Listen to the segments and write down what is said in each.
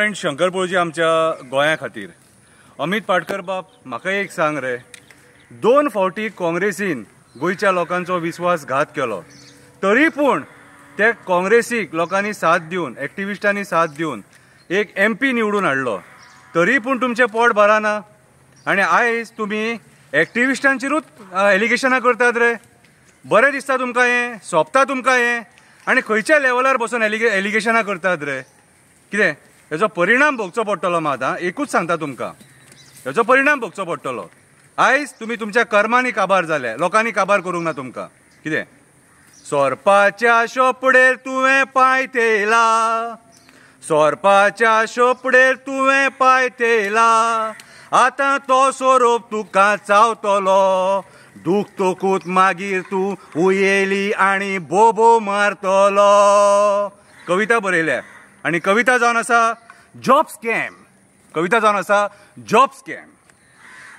Development Shankar पळोवची आमच्या गोंया खातीर. अमित पाटकर बाब, म्हाका एक सांग रे, 2 फावटी काँग्रेसीन गोंयच्या लोकांचो विश्वासघात केलो, तरी पूण ते काँग्रेसीक लोकांनी साथ दिवन, एक्टिविस्टांनी साथ दिवन एक MP निवडून हाडलो, तरी पूण तुमचें पोट भरना. आनी आयज तुमी एक्टिविस्टांचेरूच एलिगेशनां करतात रे. बरें दिसता तुमकां हें? सोबता तुमकां हें? आनी खंयच्या लेवलार बसून एलिगेशनां करतात रे? कितें हेजो परिणाम भोगचो पडटलो मात. एकूच सांगता तुमकां, हेजो परिणाम भोगचो पडटलो. आयज तुमी तुमच्या कर्मांनी काबार जाले, लोकांनी काबार करूंक ना तुमकां. कितें सोरपाच्या शोपडेर तुवें पांय थेयला, सोरपाच्या शोपडेर तुवें पांय थेयला, आतां तो सोरोप तुका चावतलो, दुखतकूत मागीर तूं उयेली आनी बोबो मारतलो. कविता बरयल्या आनी कविता जावन आसा जॉब स्कॅम. कविता जावन आसा जॉब स्कॅम.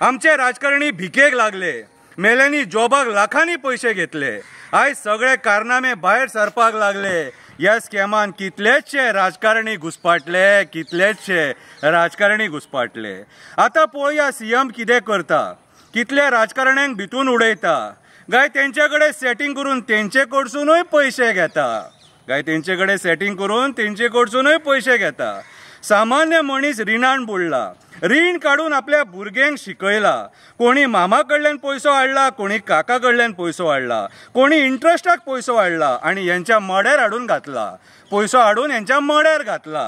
आमचे राजकारणी भिकेक लागले, मेल्यांनी जॉबाक लाखांनी पयशे घेतले, आयज सगळे कारनामे भायर सरपाक लागले. ह्या स्कॅमान कितलेशे राजकारणी घुसपाटले, कितलेशे राजकारणी घुसपाटले. आतां पळोवया CM कितें करता, कितले राजकारण्यांक भितून उडयता, गाय तेंचे कडेन सेटींग करून तेंचे कडसूनय पयशे घेता, गाय तेंचे कडेन सेटींग करून तेंचे कडसूनय पयशे घेता. सामान्य मनीस रिणान बुडला, रीण काडून आपल्या भुरग्यांक शिकयला. कोणी मामा कडल्यान पयसो हाडला, कोणी काका कडल्यान पयसो हाडला, कोणी इंट्रस्टाक पयसो हाडला आनी हेंच्या मड्यार हाडून घातला, पयसो हाडून हेंच्या मड्यार घातला.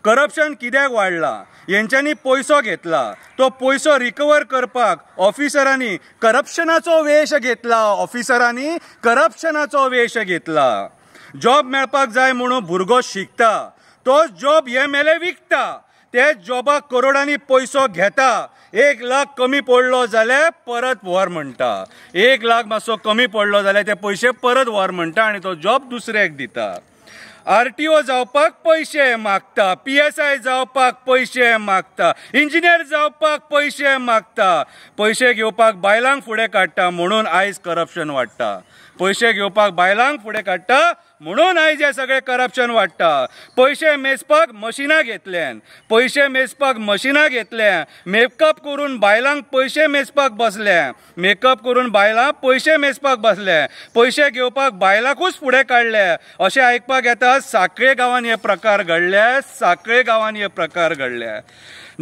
करप्शन कित्याक वाडला? हेंच्यांनी पयसो घेतला, तो पयसो रिकवर करपाक ऑफिसरांनी करप्शनाचो वेश घेतला, ऑफिसरांनी करप्शनाचो वेश घेतला. जॉब मेळपाक जाय म्हणून भुरगो शिकता, तोच जॉब MLA विकता, तेच जॉबाक करोडांनी पयसो घेता. 1 लाख कमी पडलो जाल्यार परत व्हर म्हणटा, 1 लाख मातसो कमी पडलो जाल्यार ते पयशे परत व्हर म्हणटा आनी तो जॉब दुसऱ्याक दिता. RTO जावपाक पयशे मागता, PSI जावपाक पयशे मागता, इंजिनियर जावपाक पयशे मागता. पयशे घेवपाक बायलांक फुडें काडटा म्हणून आयज करप्शन वाडटा. पयशे घेवपाक बायलांक फुडें काडटा म्हणून आयज हे सगळे करप्शन वाडटा. पयशे मेजपाक मशिनां घेतल्यान, पयशे मेजपाक मशिनां घेतल्या, मेकअप करून बायलांक पयशे मेजपाक बसले, मेकअप करून बायलां पयशे मेजपाक बसले, पयशे घेवपाक बायलांकूच फुडें काडले. अशें आयकपाक येता साखळे गांवांत हे प्रकार घडले, साखळे गांवांत हे प्रकार घडले.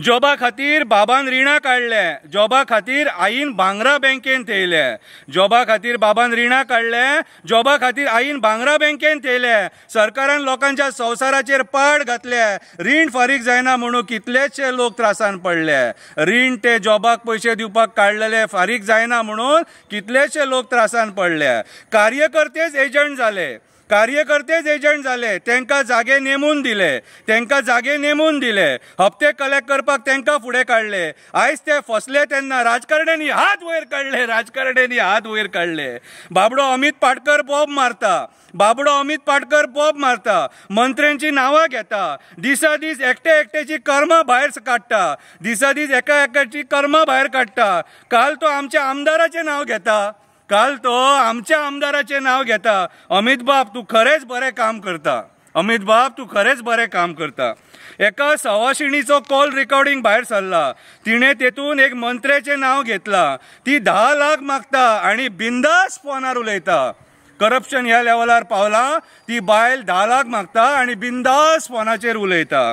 जॉबा खातीर बाबान रिणां काडले, जॉबा खातीर आईन भांगरा बँकेन थेयले, जॉबा खातीर बाबान रिणां काडले, जॉबा खातीर आईन भांगरा बँकेन थेयले. सरकारान लोकांच्या संवसाराचेर पाड घातले, रीण फारीक जायना म्हणून कितलेशे लोक त्रासान पडले. रीण ते जॉबाक पयशे दिवपाक काडलेले फारीक जायना म्हणून कितलेशे लोक त्रासान पडले. कार्यकर्तेच एजंट जाले, कार्यकर्तेच एजंट जाले, तांकां जागे नेमून दिले, तांकां जागे नेमून दिले, हप्ते कलेक्ट करपाक तांकां फुडें काडले. आयज ते फसले तेन्ना राजकारण्यांनी हात वयर काडले, राजकारण्यांनी हात वयर काडले. बाबडो अमित पाटकर बॉब मारता, बाबडो अमित पाटकर बॉब मारता, मंत्र्यांची नांवां घेता, दिसा दीस एकटे एकट्याची कर्मां भायर काडटा, दिसा दीस एका एकाची कर्मां भायर काडटा. काल तो आमच्या आमदाराचें नांव घेता, काल तो आमच्या आमदाराचें नांव घेता. अमित बाब तूं खरेंच बरें काम करता, अमित बाब तूं खरेंच बरें काम करता. एका सवाशिणीचो कॉल रेकॉर्डिंग भायर सरला, तिणें तेतून एक मंत्र्याचें नांव घेतलां. ती 10 लाख मागता आनी बिंदास फोनार उलयता. करप्शन ह्या लेवलार पावलां, ती बायल 10 लाख मागता आनी बिंदास फोनाचेर उलयता.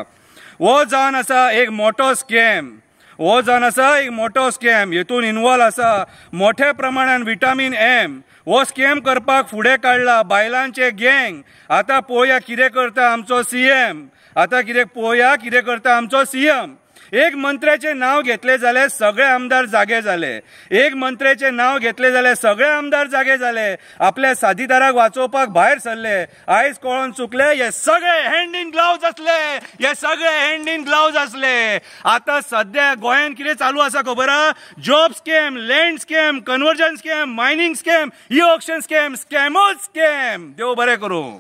हो जावन आसा एक मोठो स्कॅम, हो जावन आसा एक मोठो स्कॅम. हेतून इन्वॉल्व आसा मोठ्या प्रमाणान विटामीन M. हो स्कॅम करपाक फुडें काडला बायलांचे गँग. आतां पळोवया कितें करता आमचो CM, आतां कितें पळोवया कितें करता आमचो CM. एक मंत्र्याचें नांव घेतलें जाल्यार सगळे आमदार जागे जाले, एक मंत्र्याचें नांव घेतलें जाल्यार सगळे आमदार जागे जाले, आपल्या साथीदाराक वाचोवपाक भायर सरले. आयज कळोन चुकले हे सगळे हँड इन ग्लावज असले, हे सगळे हँड इन ग्लावज असले. आतां सध्या गोंयांत कितें चालू आसा खबर आहा? Job scam, land scam, conversion scam, mining scam, e auction scam, स्कॅमूच स्कॅम. देव बरें करूं.